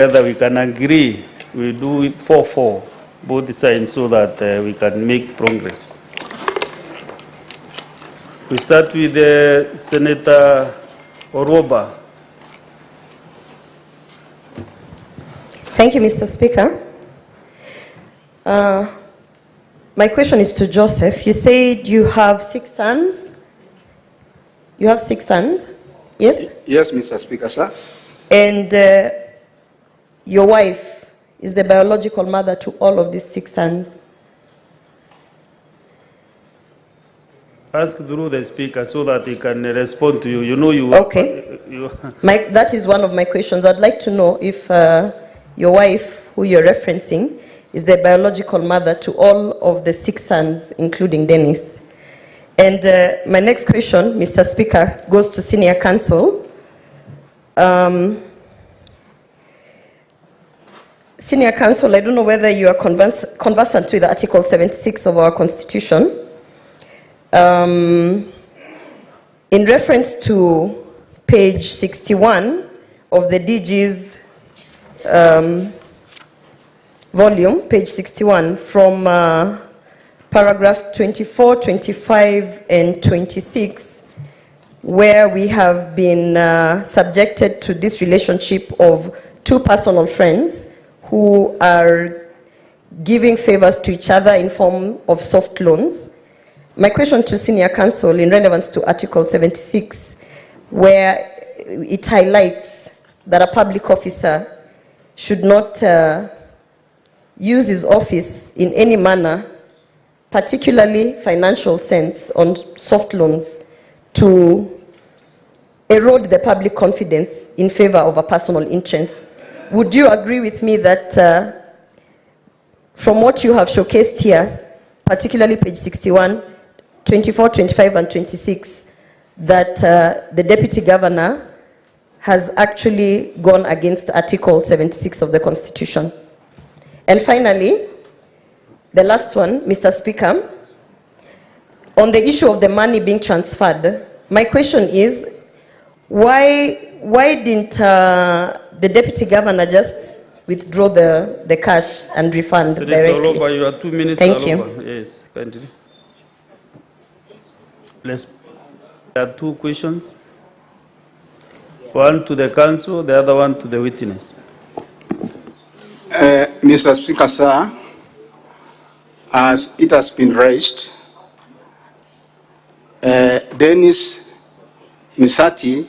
whether we can agree, we do it 4-4, both sides, so that we can make progress. We start with Senator Oroba. Thank you, Mr. Speaker. My question is to Joseph. You said you have 6 sons. You have 6 sons, yes? Yes, Mr. Speaker, sir. And your wife is the biological mother to all of these 6 sons. Ask through the speaker so that he can respond to you. You know you... Okay. That is one of my questions. I'd like to know if your wife, who you're referencing, is the biological mother to all of the 6 sons, including Dennis. And my next question, Mr. Speaker, goes to Senior Counsel. Senior Counsel, I don't know whether you are conversant with Article 76 of our Constitution. In reference to page 61 of the DG's volume, page 61, from paragraph 24, 25, and 26, where we have been subjected to this relationship of 2 personal friends who are giving favors to each other in form of soft loans. My question to Senior Counsel in relevance to Article 76, where it highlights that a public officer should not use his office in any manner, particularly financial sense, on soft loans to erode the public confidence in favor of a personal interest. Would you agree with me that from what you have showcased here, particularly page 61, 24, 25, and 26, that the Deputy Governor has actually gone against Article 76 of the Constitution? And finally, the last one, Mr. Speaker, on the issue of the money being transferred, my question is, why didn't the Deputy Governor just withdraw the cash and refund directly? Oloba, you have 2 minutes. Thank you. Yes, continue. There are 2 questions. One to the counsel, the other one to the witness. Mr. Speaker, sir, as it has been raised, Dennis Misati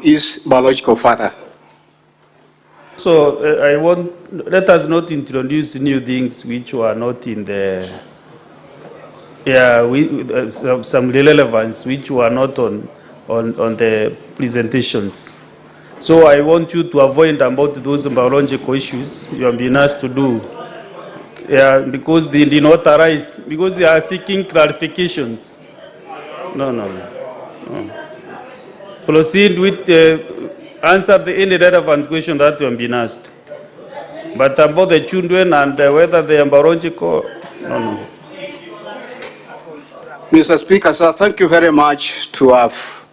is biological father. So let us not introduce new things which were not in the, some relevance which were not on the presentations. So I want you to avoid about those biological issues you have been asked to do. Yeah, because they did not arise, because they are seeking clarifications. No. Proceed with answer any relevant question that you have been asked. But about the children and whether they are biological, no. Mr. Speaker, sir, thank you very much to have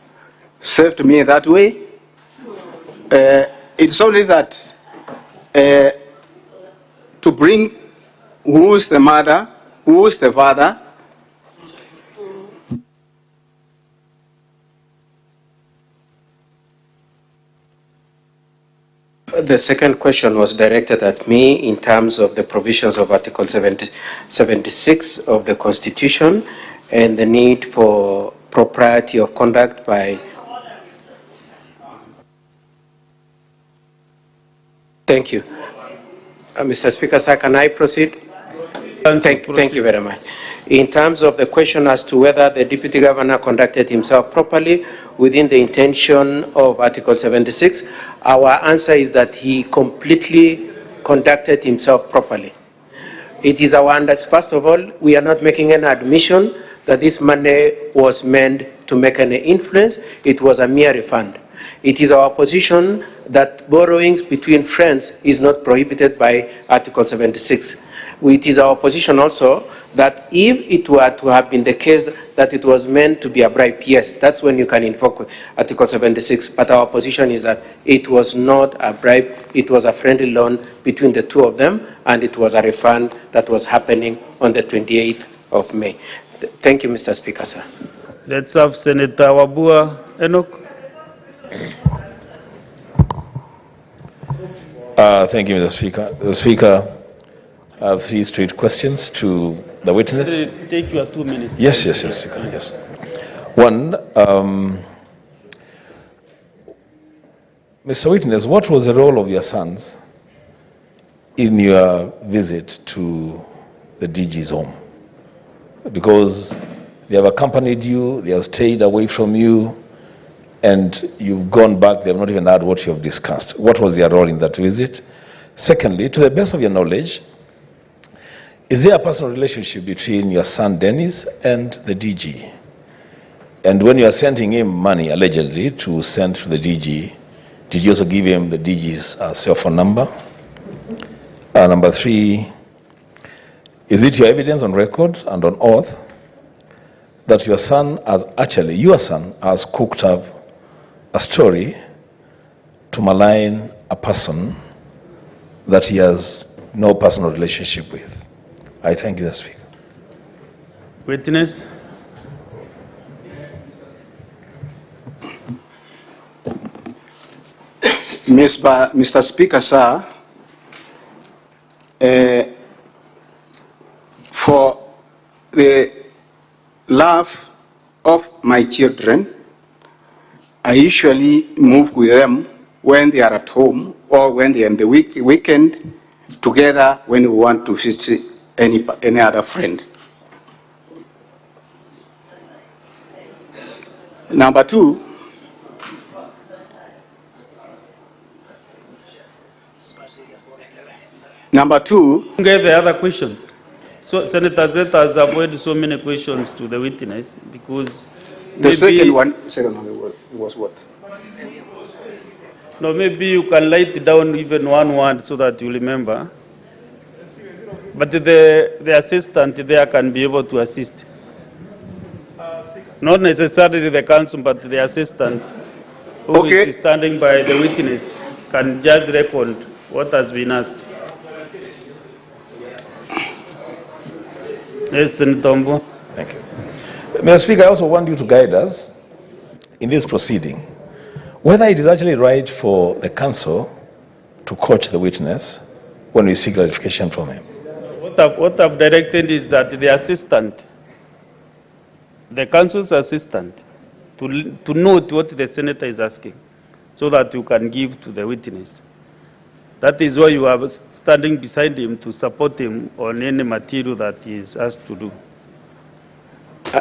saved me that way. It's only that to bring who's the mother, who's the father. The second question was directed at me in terms of the provisions of Article 76 of the Constitution and the need for propriety of conduct by... Thank you. Mr. Speaker, sir, can I proceed? Thank you very much. In terms of the question as to whether the Deputy Governor conducted himself properly within the intention of Article 76, our answer is that he completely conducted himself properly. It is our understanding, first of all, we are not making an admission that this money was meant to make any influence. It was a mere refund. It is our position that borrowings between friends is not prohibited by Article 76. It is our position also that if it were to have been the case that it was meant to be a bribe, yes, that's when you can invoke Article 76. But our position is that it was not a bribe, it was a friendly loan between the two of them, and it was a refund that was happening on the 28th of May. Thank you, Mr. Speaker, sir. Let's have Senator Wabua Enoch. Thank you, Mr. Speaker. The Speaker, I have 3 straight questions to the witness. Take your 2 minutes. Yes, Speaker, yes. One, Mr. Witness, what was the role of your sons in your visit to the DG's home? Because they have accompanied you, they have stayed away from you, and you've gone back, they have not even heard what you have discussed. What was their role in that visit? Secondly, to the best of your knowledge, is there a personal relationship between your son Dennis and the DG? And when you are sending him money, allegedly, to send to the DG, did you also give him the DG's cell phone number? Number 3, is it your evidence on record and on oath that your son has cooked up a story to malign a person that he has no personal relationship with? I thank you, Mr. Speaker. Witness. Mr. Speaker, sir, for the love of my children, I usually move with them when they are at home or when they are in the weekend together when we want to visit any other friend. Number 2, Get the other questions. So Senator Zeta has avoided so many questions to the witness because the second one was what? No, maybe you can write down even one word so that you remember. But the assistant there can be able to assist. Not necessarily the counsel, but the assistant who is standing by the witness can just record what has been asked. Yes, Senator Ombo. Thank you. Mr. Speaker, I also want you to guide us in this proceeding, whether it is actually right for the counsel to coach the witness when we seek clarification from him. What I've directed is that the assistant, the counsel's assistant, to note what the senator is asking so that you can give to the witness. That is why you are standing beside him to support him on any material that he is asked to do.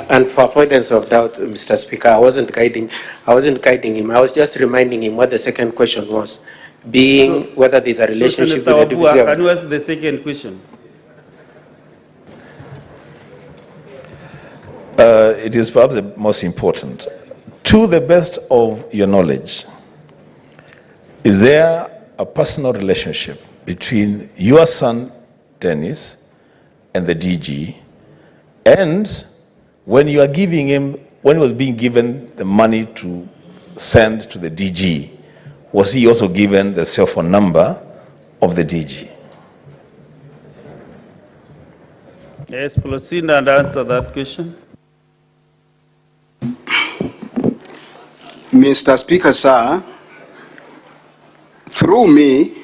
And for avoidance of doubt, Mr. Speaker, I wasn't guiding him. I was just reminding him what the second question was, being whether there's a relationship with the deputy governor. Can you ask the second question? It is perhaps the most important. To the best of your knowledge, is there a personal relationship between your son, Dennis, and the DG, and when you are giving him, when he was being given the money to send to the DG, was he also given the cell phone number of the DG? Yes, proceed and answer that question. Mr. Speaker, sir, through me,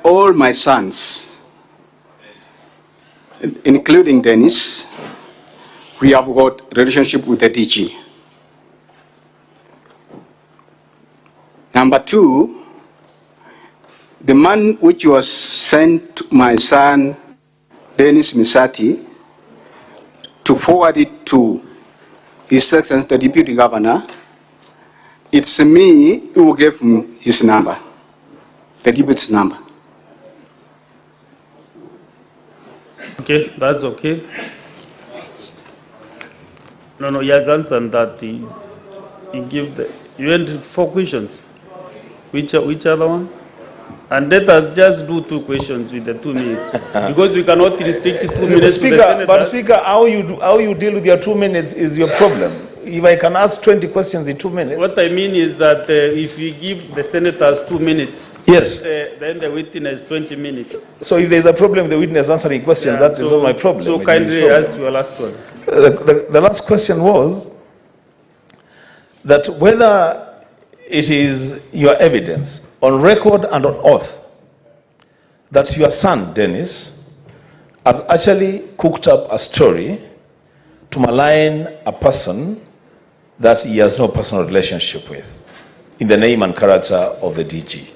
all my sons, including Dennis, we have got relationship with the DG. Number 2, the man which was sent to my son, Dennis Misati, to forward it to His Excellency the Deputy Governor, it's me who gave him his number, the deputy's number. Okay, that's okay. No, he has answered that. He gave the. You had 4 questions. Which other one? And let us just do 2 questions with the 2 minutes, because we cannot restrict 2 minutes to the senators. But Speaker, how you deal with your 2 minutes is your problem. If I can ask 20 questions in 2 minutes. What I mean is that if we give the senators 2 minutes, yes, then the witness 20 minutes. So if there's a problem with the witness answering questions, that is not my problem. So kindly ask your last one. The last question was that whether it is your evidence on record and on oath that your son, Dennis, has actually cooked up a story to malign a person that he has no personal relationship with, in the name and character of the DG.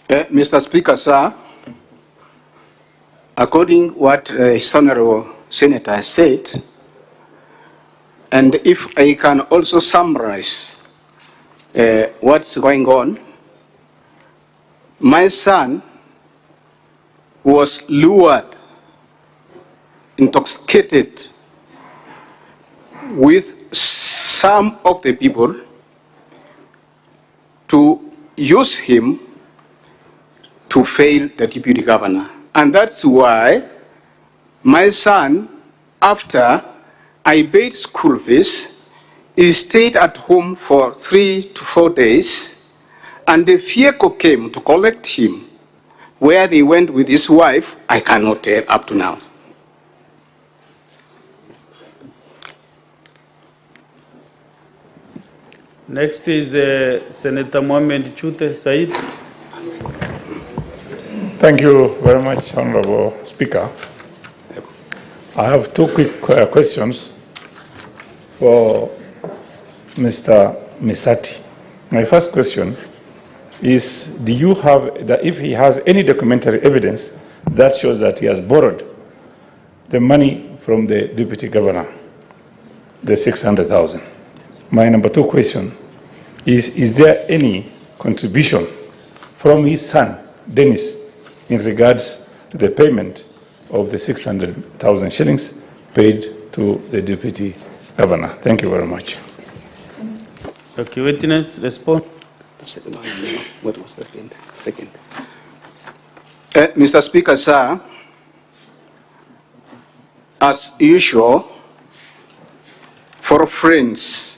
Mr. Speaker, sir, according what His Honorable Senator has said, and if I can also summarize what's going on, my son was lured, intoxicated with some of the people to use him to fail the deputy governor. And that's why my son, after I paid school fees, he stayed at home for 3 to 4 days, and the vehicle came to collect him. Where they went with his wife, I cannot tell up to now. Next is Senator Mohamed Chute Said. Thank you very much, Honorable Speaker. I have 2 quick questions for Mr. Misati. My first question is, do you have, if he has any documentary evidence that shows that he has borrowed the money from the Deputy Governor, the 600,000? My number 2 question is there any contribution from his son, Dennis, in regards to the payment of the 600,000 shillings paid to the Deputy Governor? Thank you very much. Okay, witness, respond. What was the second? Mr. Speaker, sir, as usual, for friends,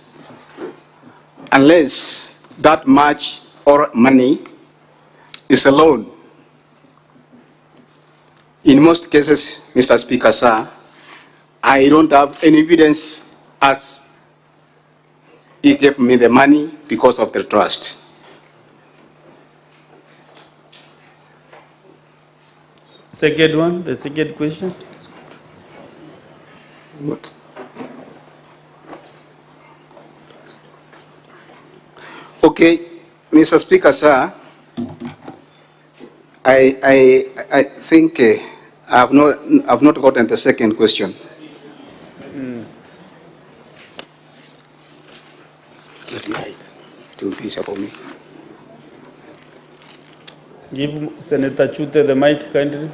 unless that much or money is a loan, in most cases, Mr. Speaker, sir, I don't have any evidence as he gave me the money because of the trust. Second one, the second question. What? Okay, Mr. Speaker, sir, I think I've not gotten the second question. Let me write. It will be easier for me. Give Senator Chute the mic, kindly.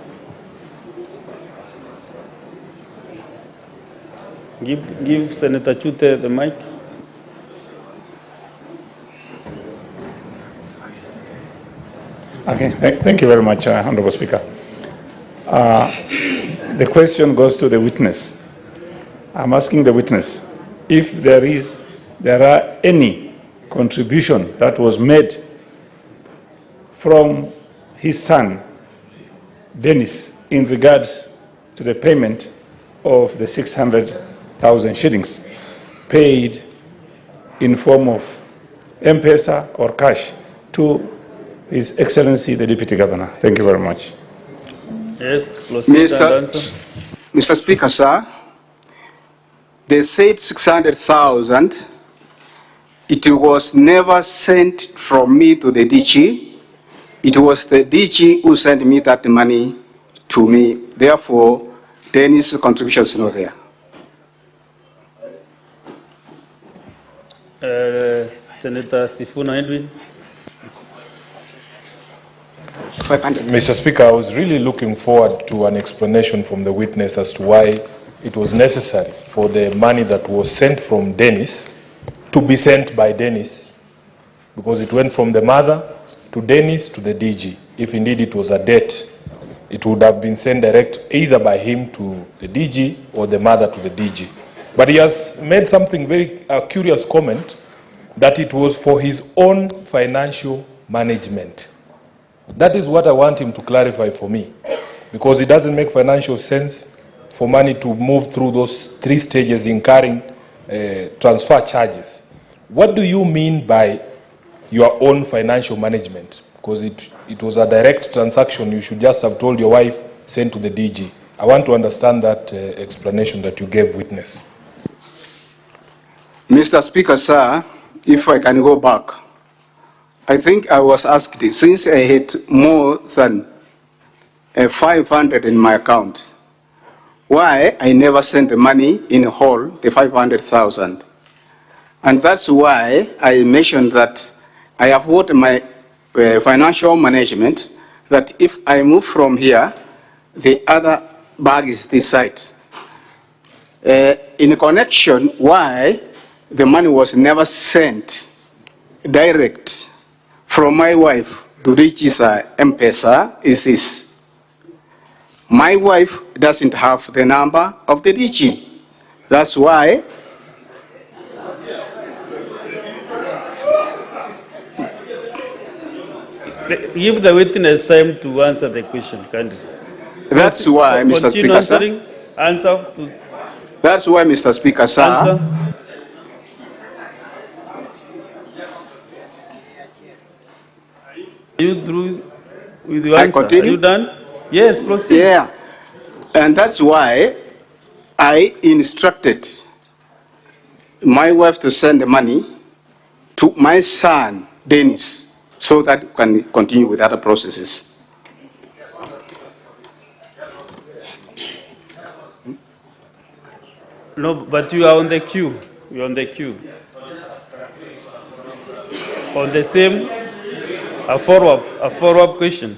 Give Senator Chute the mic. Okay, thank you very much, Honorable Speaker. The question goes to the witness. I'm asking the witness if there are any contribution that was made from his son, Dennis, in regards to the payment of the 600,000 shillings paid in form of M-Pesa or cash to His Excellency the Deputy Governor. Thank you very much. Yes, Mr. Speaker, sir, they said 600,000. It was never sent from me to the DG. It was the DG who sent me that money to me. Therefore, Dennis' contribution is not there. Senator Sifuna Edwin. Mr. Speaker, I was really looking forward to an explanation from the witness as to why it was necessary for the money that was sent from Dennis to be sent by Dennis because it went from the mother to Dennis to the DG. If indeed it was a debt, it would have been sent direct either by him to the DG or the mother to the DG. But he has made something very curious comment that it was for his own financial management. That is what I want him to clarify for me, because it doesn't make financial sense for money to move through those 3 stages incurring transfer charges. What do you mean by your own financial management? Because it was a direct transaction. You should just have told your wife, send to the DG. I want to understand that explanation that you gave witness. Mr. Speaker, sir, if I can go back, I think I was asked, since I had more than 500 in my account, why I never sent the money in whole, the 500,000. And that's why I mentioned that I have what my financial management, that if I move from here, the other bag is this side. In connection, why the money was never sent direct from my wife to Rich's M-Pesa is this. My wife doesn't have the number of the DG. That's why give the witness time to answer the question, can't you? That's why, Mr. Continue Speaker, sir. Answer. That's why, Mr. Speaker, sir. Answer. Are you through with your answer? Continue? Are you done? Yes, proceed. Yeah. And that's why I instructed my wife to send the money to my son, Dennis, so that we can continue with other processes. No, but you are on the queue. You are on the queue. On the same, a follow-up question.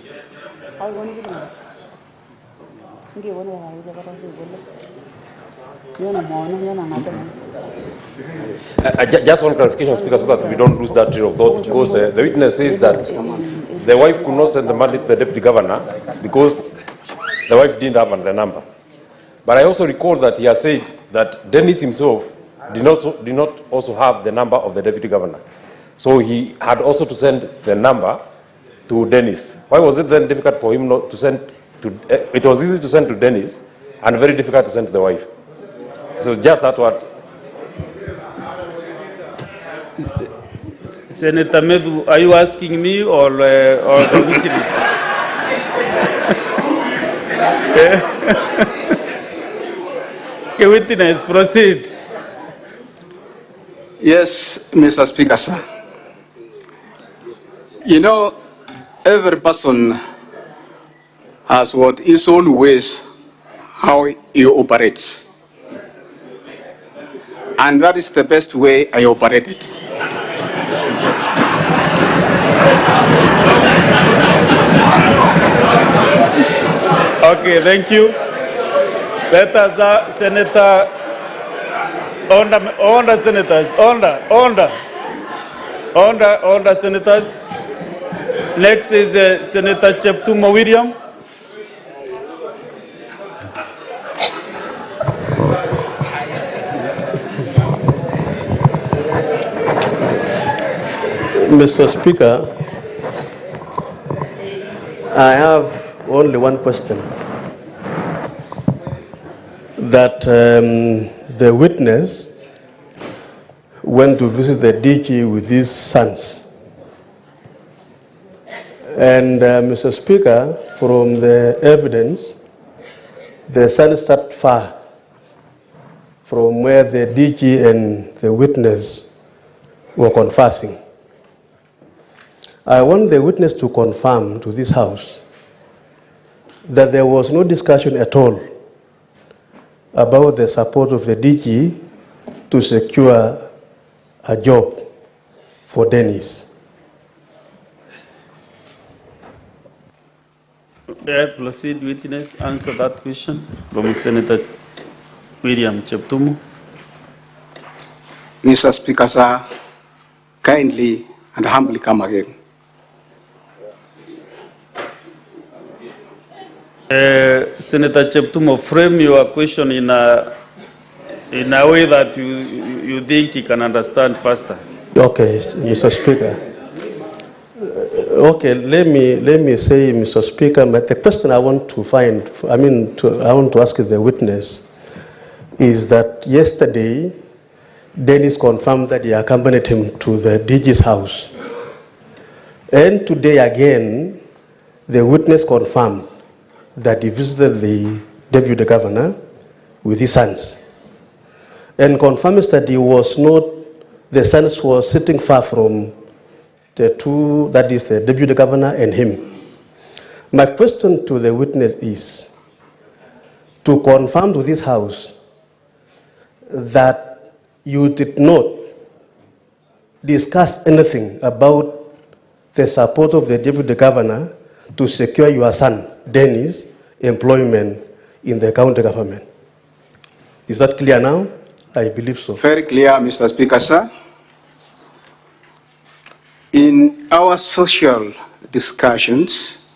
Just one clarification, Speaker, so that we don't lose that train of thought, because the witness says that the wife could not send the money to the deputy governor because the wife didn't have the number. But I also recall that he has said that Dennis himself did not also have the number of the deputy governor. So he had also to send the number to Dennis. Why was it then difficult for him not to send to, it was easy to send to Dennis and very difficult to send to the wife? So just that what. Senator Medu, are you asking me or the witness? Okay, witness, proceed. Yes, Mr. Speaker, sir. You know, every person has what his own ways how he operates. And that is the best way I operated. Okay, thank you. Let us, Senator, order senators, order senators. Next is Senator Cheptumo William. Mr. Speaker, I have only one question. That the witness went to visit the DG with his sons. And Mr. Speaker, from the evidence, the sons sat far from where the DG and the witness were conversing. I want the witness to confirm to this House that there was no discussion at all about the support of the DG to secure a job for Dennis. May I proceed, witness, answer that question from Senator William Cheptumo. Mr. Speaker, sir, kindly and humbly come again. Senator Cheptumo, frame your question in a way that you think you can understand faster. Okay, Mr. Speaker. Okay, let me say, Mr. Speaker, but the question I want to I want to ask the witness is that yesterday, Dennis confirmed that he accompanied him to the DG's house. And today again, the witness confirmed that he visited the deputy governor with his sons. And confirms that the sons were sitting far from the two, that is the deputy governor and him. My question to the witness is to confirm to this house that you did not discuss anything about the support of the deputy governor to secure your son, Dennis, employment in the county government. Is that clear now? I believe so. Very clear, Mr. Speaker, sir. In our social discussions,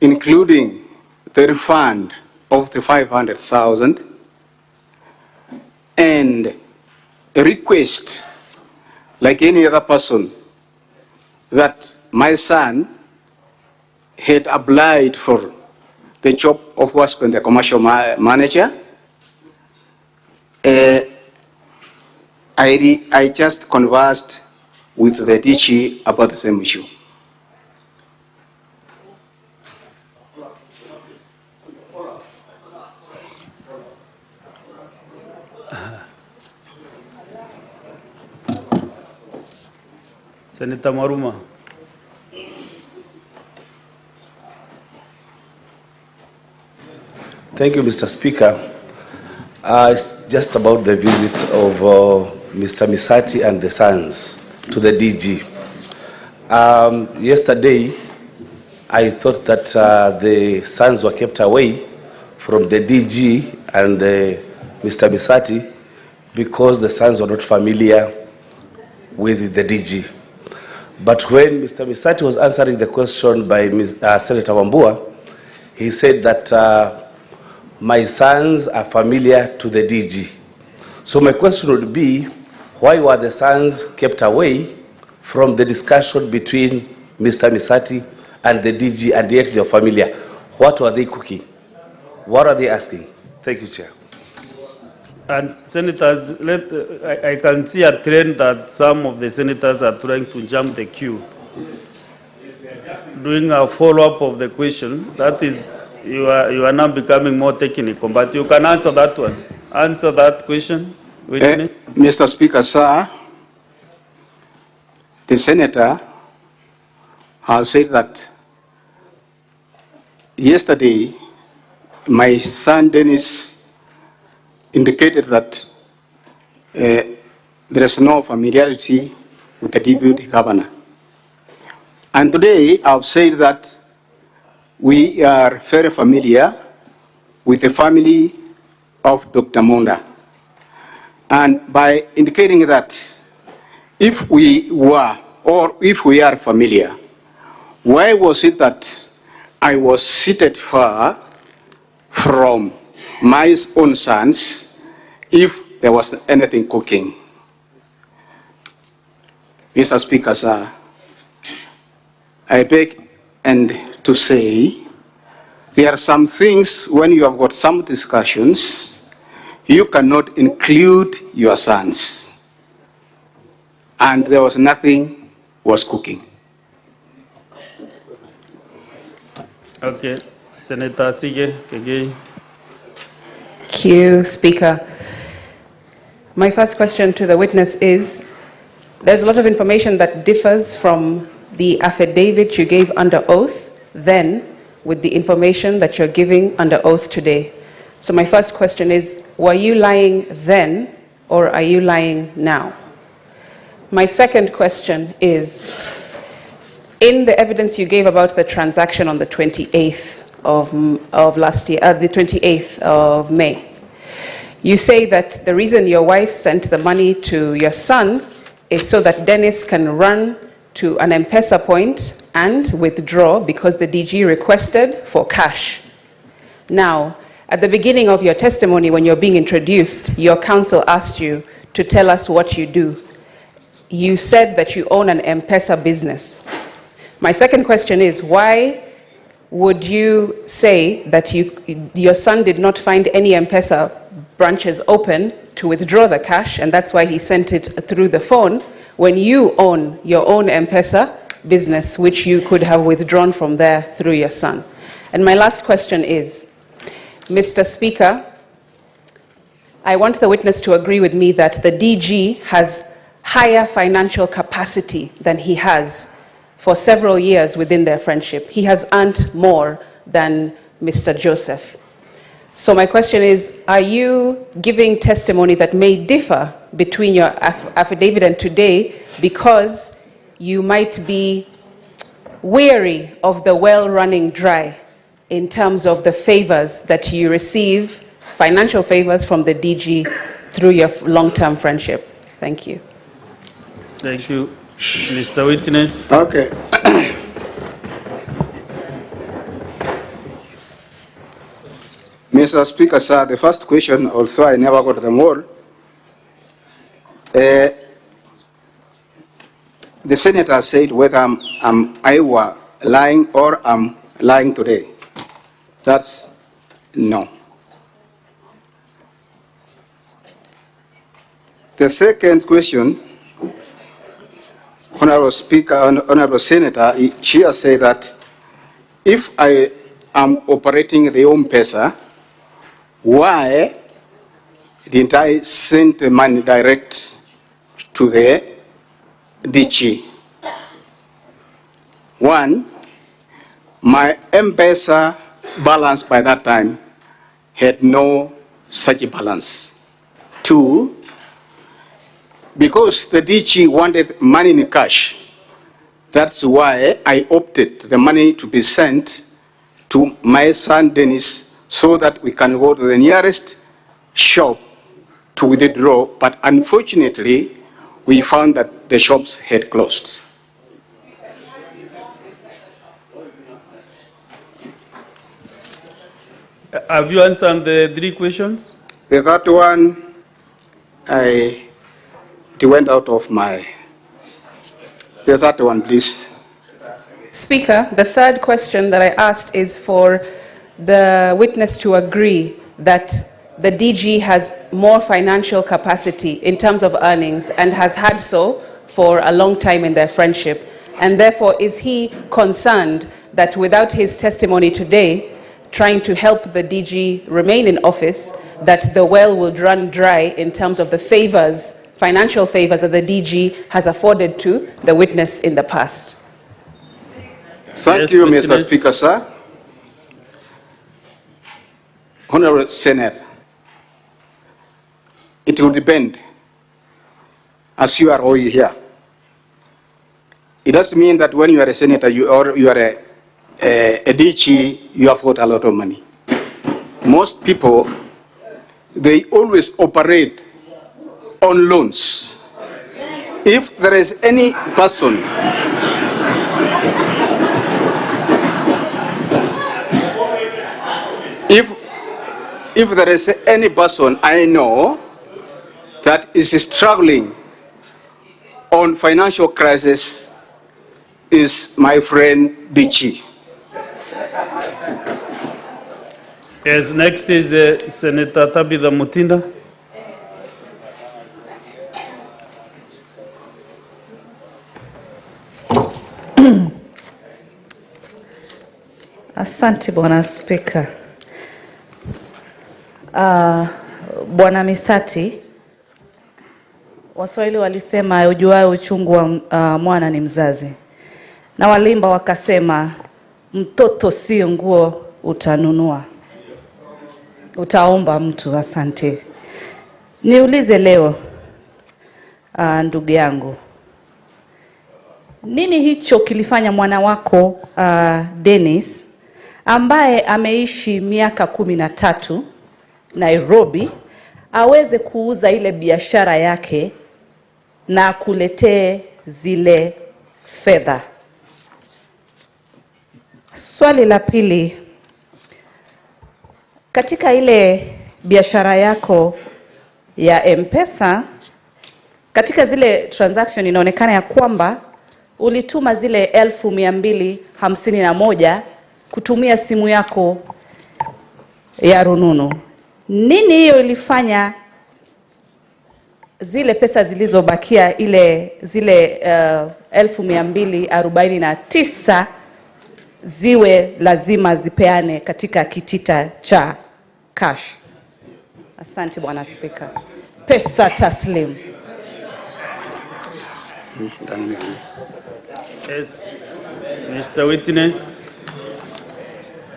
including the refund of the 500,000 and a request, like any other person, that my son had applied for the job of WASCO, the commercial manager, I just conversed with the DG about the same issue. Senator Maruma. Thank you, Mr. Speaker. It's just about the visit of Mr. Misati and the sons to the DG. Yesterday, I thought that the sons were kept away from the DG and Mr. Misati because the sons were not familiar with the DG. But when Mr. Misati was answering the question by Senator Wambua, he said that my sons are familiar to the DG. So my question would be, why were the sons kept away from the discussion between Mr. Misati and the DG, and yet they are familiar? What were they cooking? What are they asking? Thank you, Chair. And senators, I can see a trend that some of the senators are trying to jump the queue. Doing a follow-up of the question, that is, you are now becoming more technical, but you can answer that one. Answer that question. Mr. Speaker, sir, the senator has said that yesterday my son Dennis indicated that there is no familiarity with the deputy governor. And today I've said that we are very familiar with the family of Dr. Monda. And by indicating that if we were, or if we are familiar, why was it that I was seated far from my own sons if there was anything cooking? Mr. Speaker, sir, I beg and to say there are some things when you have got some discussions, you cannot include your sons. And there was nothing was cooking. Okay, Senator Sige, again. Thank you, Speaker. My first question to the witness is, there's a lot of information that differs from the affidavit you gave under oath then with the information that you're giving under oath today. So my first question is, were you lying then or are you lying now? My second question is, in the evidence you gave about the transaction on the 28th of last year, the 28th of May, you say that the reason your wife sent the money to your son is so that Dennis can run to an M-Pesa point and withdraw because the DG requested for cash. Now, at the beginning of your testimony, when you're being introduced, your counsel asked you to tell us what you do. You said that you own an M-Pesa business. My second question is, why would you say that your son did not find any M-Pesa branches open to withdraw the cash, and that's why he sent it through the phone, when you own your own M-Pesa business, which you could have withdrawn from there through your son? And my last question is, Mr. Speaker, I want the witness to agree with me that the DG has higher financial capacity than he has for several years within their friendship. He has earned more than Mr. Joseph. So my question is, are you giving testimony that may differ between your affidavit and today because you might be weary of the well running dry in terms of the favors that you receive, financial favors from the DG through your long-term friendship? Thank you. Thank you. Mr. Witness. Okay. Mr. Speaker, sir, the first question, although I never got them all, the senator said whether I were lying or I'm lying today. That's no. The second question, Honorable Speaker, Honorable Senator, she has said that if I am operating the M-Pesa, why didn't I send the money direct to the DG? One, my M-Pesa balance by that time had no such balance. Two, because the DG wanted money in cash, that's why I opted the money to be sent to my son Dennis so that we can go to the nearest shop to withdraw, but unfortunately, we found that the shops had closed. Have you answered the three questions? The third one, it went out of my... The third one, please. Speaker, the third question that I asked is for the witness to agree that the DG has more financial capacity in terms of earnings and has had so for a long time in their friendship. And therefore, is he concerned that without his testimony today, trying to help the DG remain in office, that the well will run dry in terms of the favors, financial favors that the DG has afforded to the witness in the past? Thank you, Mr. Speaker, sir. Honorable Senator, it will depend, as you are all here. It doesn't mean that when you are a senator or you are a DG, you have got a lot of money. Most people, they always operate on loans. If there is any person if there is any person I know that is struggling on financial crisis, is my friend DG. Yes, next is Senator Tabitha Mutinda. Asante Bwana Spika. Bwana Misati, Waswahili walisema ujuaye uchungu wa mwana ni mzazi. Na walimba wakasema mtoto si nguo utanunua, utaomba mtu. Asante. Niulize leo, ndugu yangu, nini hicho kilifanya mwana wako Dennis, ambaye ameishi miaka 13 Nairobi, aweze kuuza ile biashara yake na akuletee zile fedha. Swali la pili, katika ile biashara yako ya M-Pesa, katika zile transaction inaonekana ya kwamba ulituma zile 1251 kutumia simu yako ya rununu. Nini hiyo ilifanya zile pesa zilizobakia zile 1249 ziwe lazima zipeane katika kitita cha cash? Asante Bwana Speaker. Pesa taslim. Yes, Mr. Witness.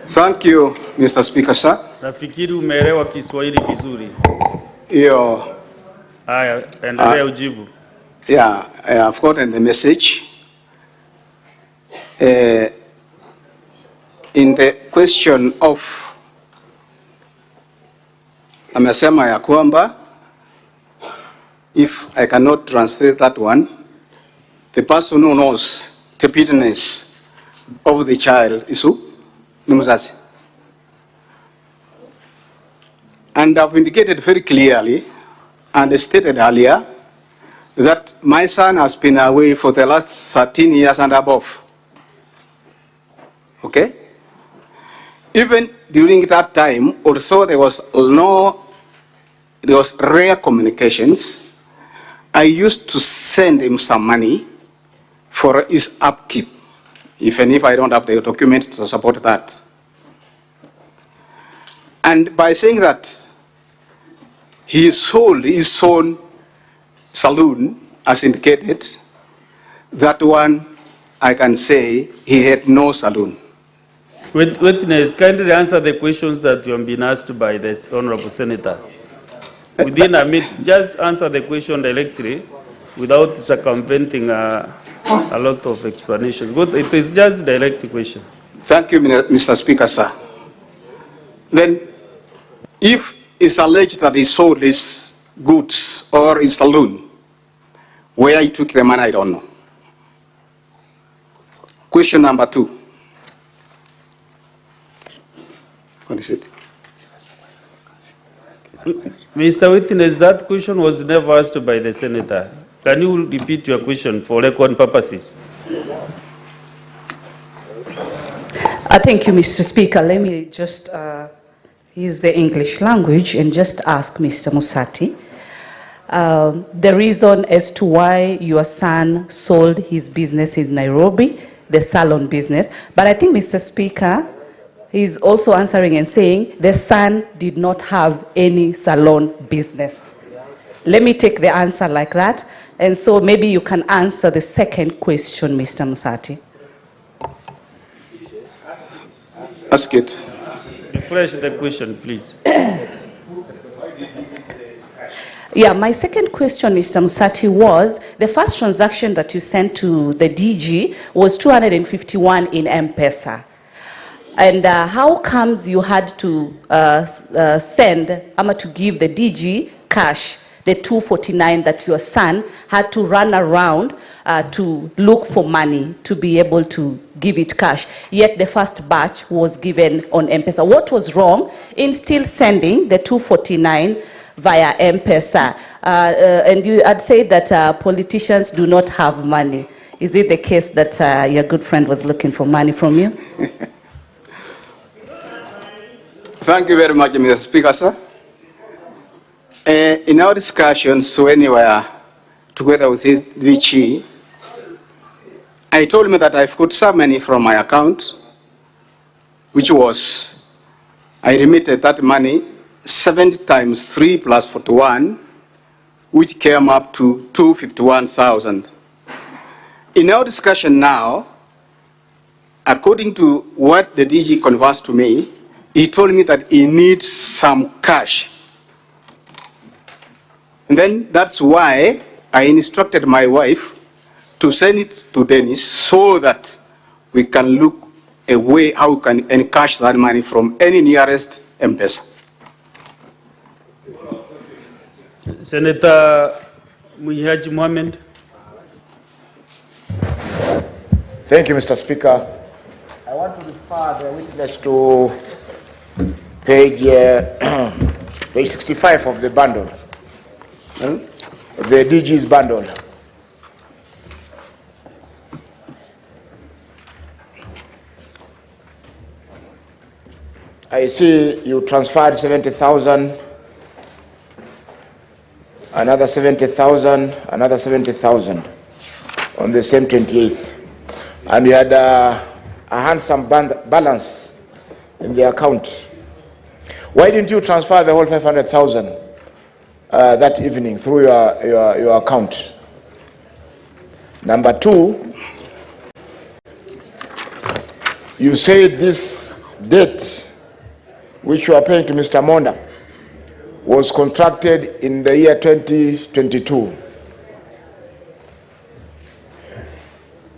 Thank you, Mr. Speaker, sir. Nafikiri umeelewa Kiswahili vizuri. Yo. Haya, endelea ujibu. Yeah, I've gotten the message. In the question of amesema ya kwamba, if I cannot translate that one, the person who knows the business of the child is who? Ni mzazi. And I've indicated very clearly and stated earlier that my son has been away for the last 13 years and above. Okay? Even during that time, although there was rare communications, I used to send him some money for his upkeep, even if I don't have the documents to support that. And by saying that he sold his own saloon, as indicated, that one I can say he had no saloon. Witness, kindly answer the questions that you have been asked by this Honorable Senator. Within a minute, just answer the question directly without circumventing a lot of explanations. But it is just a direct question. Thank you, Mr. Speaker, sir. Then, if it's alleged that he sold his goods or his saloon, where he took the money, I don't know. Question number 2. What is it? Mr. Witness, that question was never asked by the Senator. Can you repeat your question for record purposes? Thank you, Mr. Speaker. Let me just use the English language and just ask Mr. Musati the reason as to why your son sold his business in Nairobi, the salon business. But I think, Mr. Speaker, he's also answering and saying the son did not have any salon business. Let me take the answer like that. And so maybe you can answer the second question, Mr. Musati. Ask it. Refresh the question, please. Yeah, my second question, Mr. Musati, was the first transaction that you sent to the DG was 251 in M-Pesa. And how comes you had to to give the DG cash, the 249 that your son had to run around to look for money to be able to give it cash, yet the first batch was given on M-Pesa? What was wrong in still sending the 249 via M-Pesa? And you had said that politicians do not have money. Is it the case that your good friend was looking for money from you? Thank you very much, Mr. Speaker, sir. In our discussions, when we were together with DG, I told him that I've got some money from my account, which was, I remitted that money 70 times 3 plus 41, which came up to 251,000. In our discussion now, according to what the DG conversed to me, he told me that he needs some cash. And then that's why I instructed my wife to send it to Dennis so that we can look a way how we can encash that money from any nearest M-Pesa. Senator Muhaji Mohammed. Thank you, Mr. Speaker. I want to refer the witness to page, page 65 of the bundle, the DG's bundle. I see you transferred 70,000, another 70,000, another 70,000 on the same 28th. And you had a handsome balance in the account. Why didn't you transfer the whole 500,000 that evening through your account? Number two, you said this debt which you are paying to Mr. Monda was contracted in the year 2022.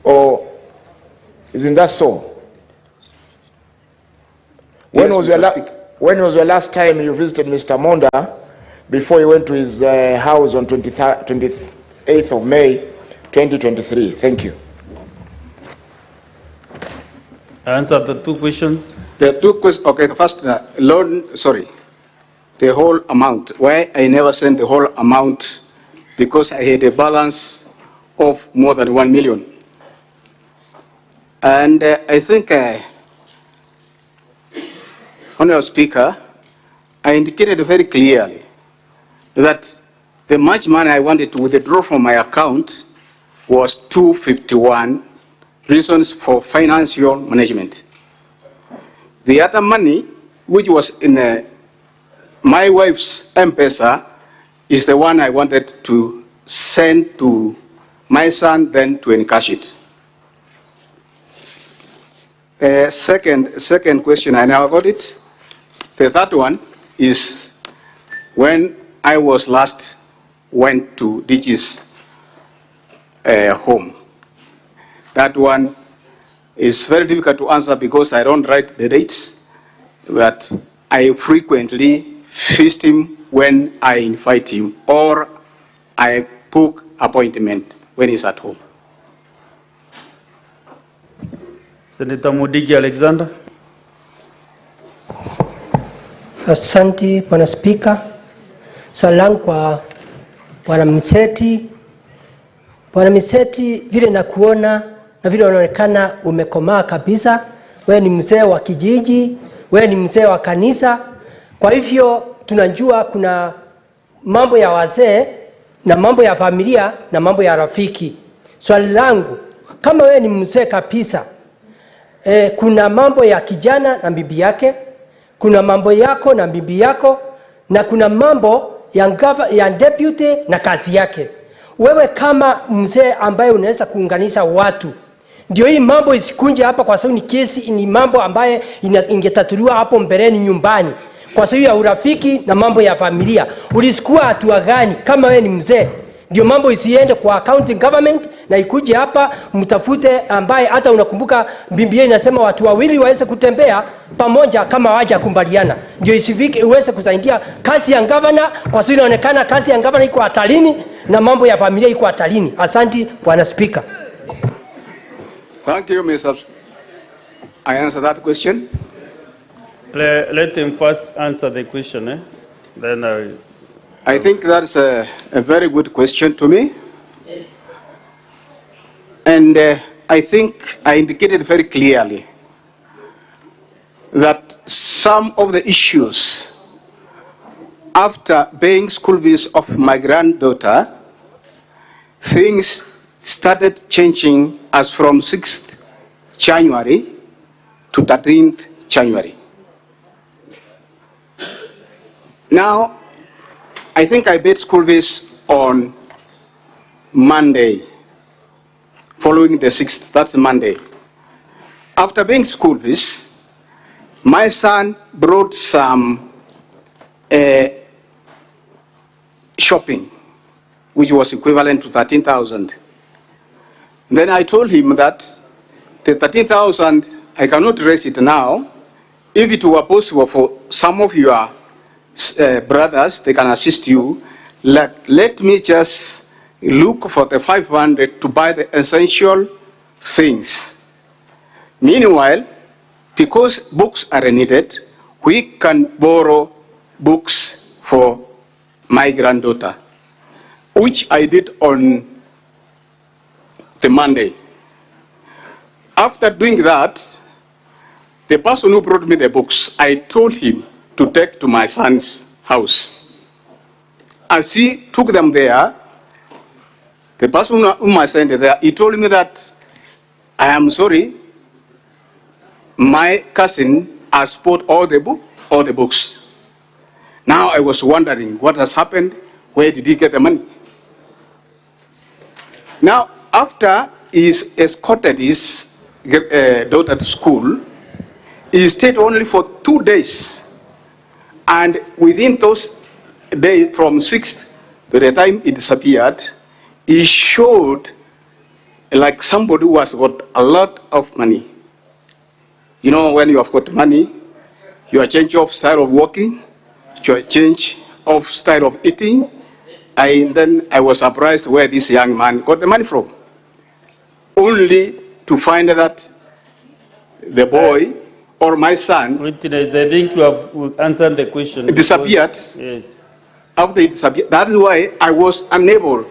Or isn't that so? When Yes, when was your last time you visited Mr. Monda before you went to his house on 28th of May 2023? Thank you. Answer the two questions. The two questions, okay, the first loan, sorry, the whole amount. Why I never sent the whole amount? Because I had a balance of more than 1 million. And I think, Honorable Speaker, I indicated very clearly that the much money I wanted to withdraw from my account was 251 reasons for financial management. The other money, which was in my wife's M-Pesa, is the one I wanted to send to my son, then to encash it. Second question, I now got it. The third one is when I was last went to DG's home. That one is very difficult to answer because I don't write the dates, but I frequently visit him when I invite him or I book appointment when he's at home. Senator Mudigi Alexander. Asante Bwana Spika. Swali langu kwa Bwana Miseti. Bwana Miseti, vile nakuona na vile unaonekana umekomaa kabisa. Wewe ni mzee wa kijiji, wewe ni mzee wa kanisa. Kwa hivyo tunajua kuna mambo ya wazee na mambo ya familia na mambo ya rafiki. Swali langu, kama wewe ni mzee kabisa, kuna mambo ya kijana na bibi yake, kuna mambo yako na bibi yako, na kuna mambo ya deputy na kazi yake. Wewe kama mzee ambaye unaweza kuunganisha watu, ndio hii mambo isikunje hapa, kwa sababu ni kesi, ni mambo ambaye ingetatuliwa hapo mbeleni nyumbani, kwa sababu ya urafiki na mambo ya familia. Ulisikua hatua gani kama wewe ni mzee? Ndio mambo isiende kwa county government na ikuje hapa mtafute ambaye hata unakumbuka Biblia inasema watu wawili waweze kutembea pamoja kama waja kumbaliana. Ndio isifike uweze kusaidia kazi ya governor, kwa sababu inaonekana kazi ya governor iko hatarini na mambo ya familia iko hatarini. Asante Bwana Speaker. Thank you, Mr. I answer that question. Let him first answer the question, then I think that's a very good question to me. And I think I indicated very clearly that some of the issues after paying school fees of my granddaughter, things started changing as from 6th January to 13th January. Now, I think I paid school fees on Monday, following the 6th, that's Monday. After paying school fees, my son brought some shopping, which was equivalent to 13,000. Then I told him that the 13,000, I cannot raise it now. If it were possible for some of your brothers, they can assist you. Let me just look for the 500 to buy the essential things. Meanwhile, because books are needed, we can borrow books for my granddaughter, which I did on the Monday. After doing that, the person who brought me the books, I told him to take to my son's house. As he took them there, the person whom I sent there, he told me that, I am sorry, my cousin has bought all the books. Now I was wondering what has happened, where did he get the money? Now, after he escorted his daughter to school, he stayed only for 2 days. And within those days, from 6th to the time he disappeared, he showed like somebody who has got a lot of money. You know, when you have got money, your change of style of walking, your change of style of eating, and then I was surprised where this young man got the money from. Only to find that the boy or my son, Witness, I think you have answered the question. Disappeared. Yes. After he disappeared, that is why I was unable,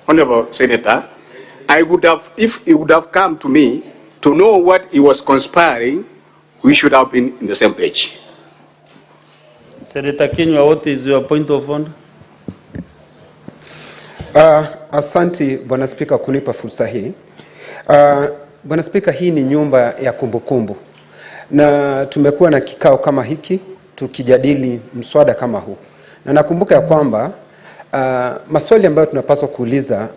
Honorable Senator. I would have, if he would have come to me to know what he was conspiring, we should have been in the same page. Senator Kinyua, what is your point of order? Asante Bwana Spika kunipa fursa hii. Bwana Spika, hii ni nyumba ya kumbukumbu. Na tumekuwa na kikao kama hiki tukijadili mswada kama huu. Na nakumbuka ya kwamba maswali ambayo tunapaswa kuuliza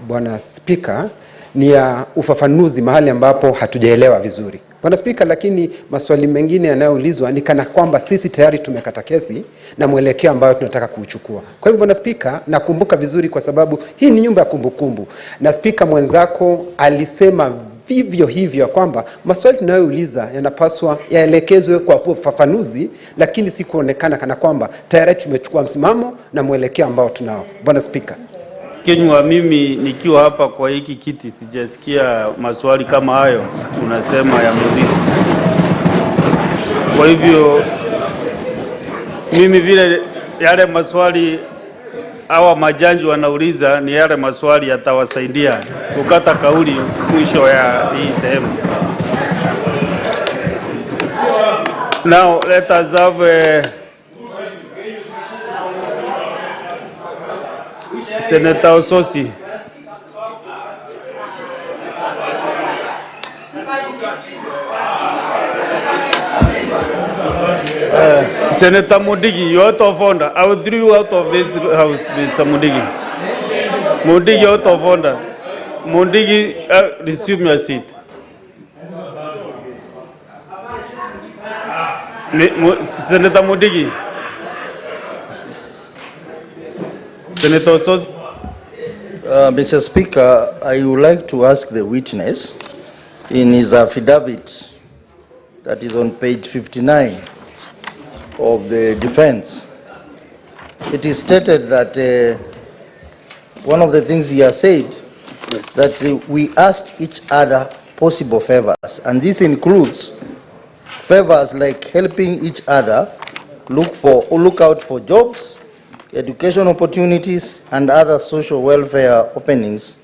Bwana Spika ni ya ufafanuzi mahali ambapo hatujaelewa vizuri. Bwana Spika, lakini maswali mengine yanayoulizwa ni kana kwamba sisi tayari tumekata kesi na mwelekeo ambao tunataka kuuchukua. Kwa hivyo Bwana Spika, nakumbuka vizuri kwa sababu hii ni nyumba ya kumbukumbu. Na Spika mwenzako alisema vivyo hivyo kwamba maswali tunayouliza yanapaswa yaelekezwe kwa ufafanuzi, lakini si kuonekana kana kwamba tayari tumechukua msimamo na mwelekeo ambao tunao. Bwana Spika. Kinyua, mimi nikiwa hapa kwa hiki kiti sijasikia maswali kama hayo unasema yameulizwa. Kwa hivyo mimi vile yale maswali hawa majanji wanauliza ni yale maswali yatawasaidia kukata kauli mwisho ya hii sehemu. Now let us have Senator Ososi. Senator Mudigi, you're out of order. I will throw you out of this house, Mr. Mudigi. Mudigi, out of order. Mudigi, resume your seat. Senator Mudigi. Senator Sos. Mr. Speaker, I would like to ask the witness in his affidavit that is on page 59 of the defense. It is stated that one of the things he has said that we asked each other possible favors, and this includes favors like helping each other look out for jobs, education opportunities, and other social welfare openings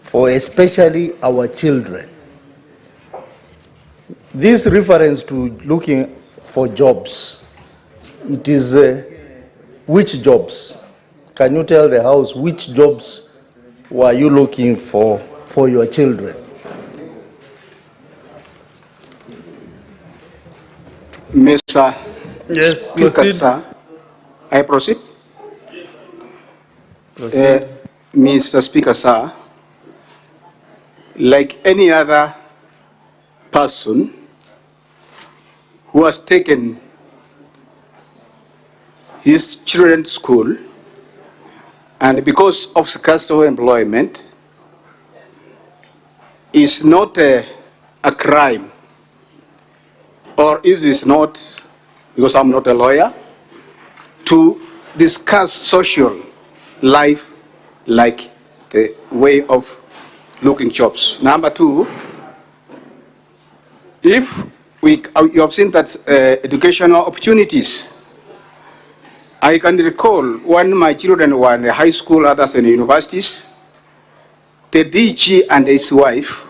for especially our children. This reference to looking for jobs, it is which jobs? Can you tell the House which jobs were you looking for your children? Mr. Yes, Speaker, proceed. sir. I proceed? Proceed. Mr. Speaker, sir, like any other person who has taken his children to school, and because of successful employment, is not a crime, or if it's not, because I'm not a lawyer, to discuss social life like the way of looking jobs. Number two, if you have seen that educational opportunities. I can recall when my children were in high school, others in universities, the DG and his wife,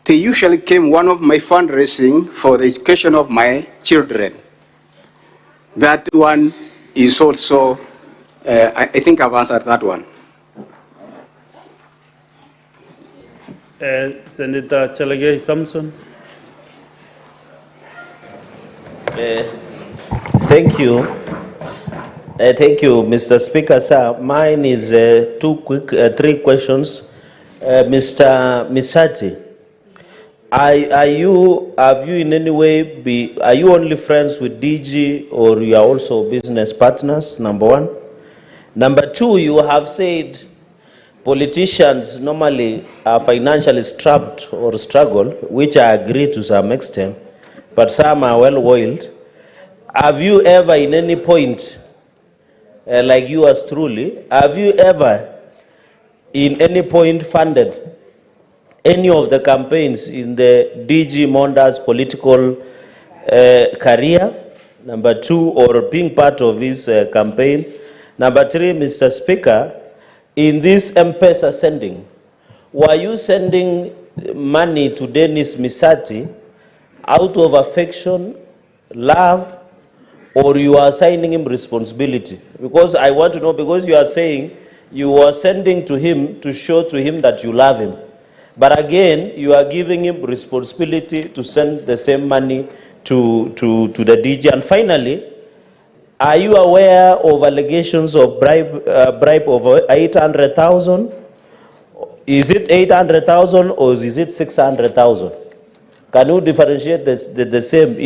they usually came one of my fundraising for the education of my children. That one is also, I think I've answered that one. Senator Chalagay Samson. Thank you. Thank you, Mr. Speaker, sir. Mine is three questions. Mr. Misati, have you in any way are you only friends with DG or you are also business partners, number one? Number two, you have said politicians normally are financially strapped or struggle, which I agree to some extent, but some are well-oiled. Have you ever in any point like yours truly, have you ever in any point funded any of the campaigns in the DG Monda's political career? Number two, or being part of his campaign? Number three, Mr. Speaker, in this M-Pesa sending, were you sending money to Dennis Misati out of affection, love, or you are assigning him responsibility? Because I want to know, because you are saying you are sending to him to show to him that you love him. But again, you are giving him responsibility to send the same money to the DG. And finally, are you aware of allegations of bribe of 800,000? Is it 800,000 or is it 600,000? Can you differentiate the same?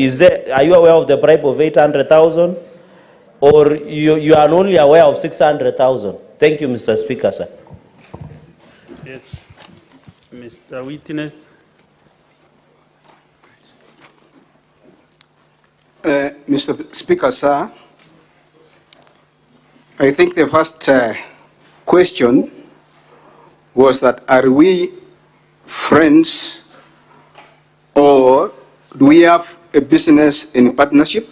Are you aware of the bribe of 800,000 or you are only aware of 600,000? Thank you, Mr. Speaker, sir. Yes. Mr. Witness. Mr. Speaker, sir, I think the first question was that are we friends or do we have a business in partnership?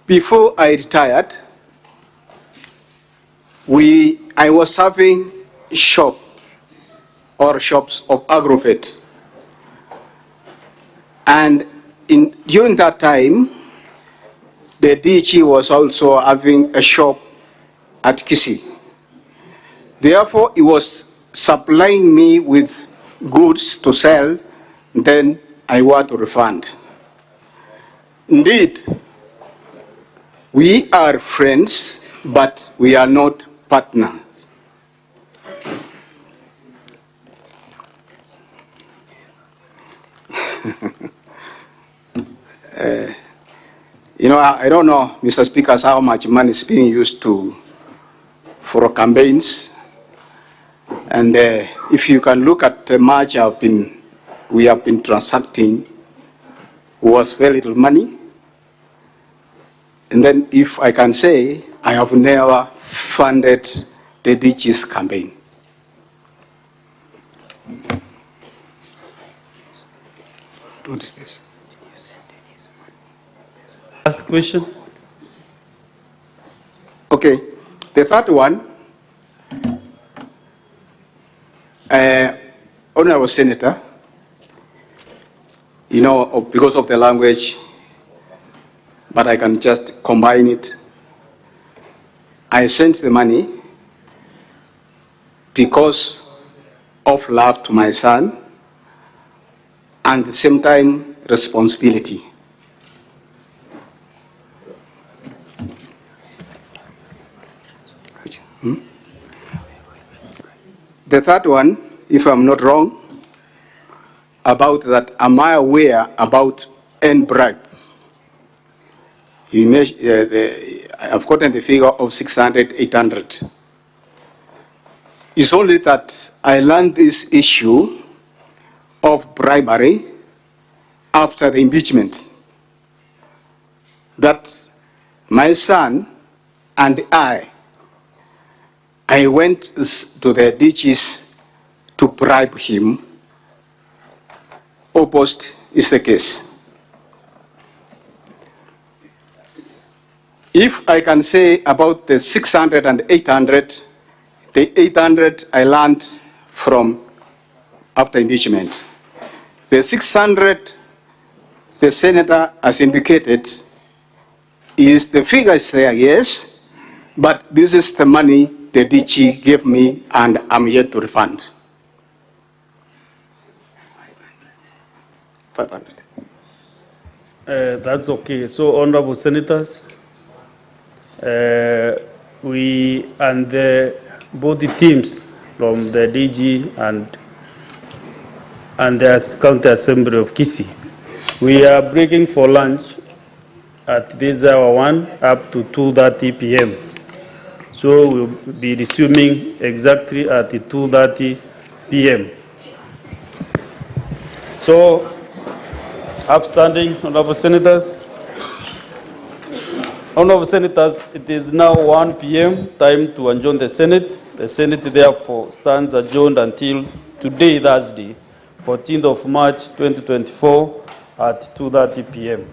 Before I retired, I was having shops of Agrofed. And during that time, the DG was also having a shop at Kisii. Therefore, he was supplying me with goods to sell, then I want to refund. Indeed, we are friends, but we are not partners. I don't know, Mr. Speaker, how much money is being used for campaigns. And if you can look at the much we have been transacting, was very little money. And then if I can say, I have never funded the DG's campaign. What is this? Last question. Okay. The third one, Honorable Senator, because of the language, but I can just combine it. I sent the money because of love to my son and at the same time responsibility. The third one, if I'm not wrong, about that, am I aware about end bribe? I've gotten the figure of 600, 800. It's only that I learned this issue of bribery after the impeachment. That my son and I I went to the DGs to bribe him. Opposite is the case. If I can say about the 600 and 800, the 800 I learned from after impeachment. The 600, the senator has indicated, is the figure is there, yes, but this is the money the DG gave me and I'm yet to refund. 500. That's okay. So, honorable senators, we and both the teams from the DG and the County Assembly of Kisii, we are breaking for lunch at this hour 1 up to 2:30 p.m. So we'll be resuming exactly at 2:30 p.m. So, upstanding honorable senators. Honorable senators, it is now 1 p.m. time to adjourn the Senate. The Senate therefore stands adjourned until today, Thursday, 14th of March 2024 at 2:30 p.m.